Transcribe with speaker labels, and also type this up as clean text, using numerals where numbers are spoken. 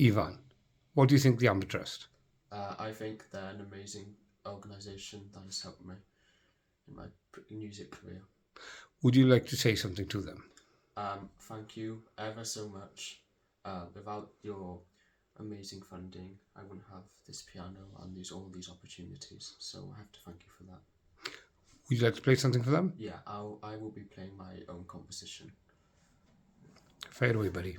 Speaker 1: Ivan, what do you think the Amber Trust?
Speaker 2: I think they're an amazing organisation that has helped me in my music career.
Speaker 1: Would you like to say something to them?
Speaker 2: Thank you ever so much. Without your amazing funding, I wouldn't have this piano and all these opportunities. So I have to thank you for that.
Speaker 1: Would you like to play something for them?
Speaker 2: Yeah, I will be playing my own composition.
Speaker 1: Fire away, buddy.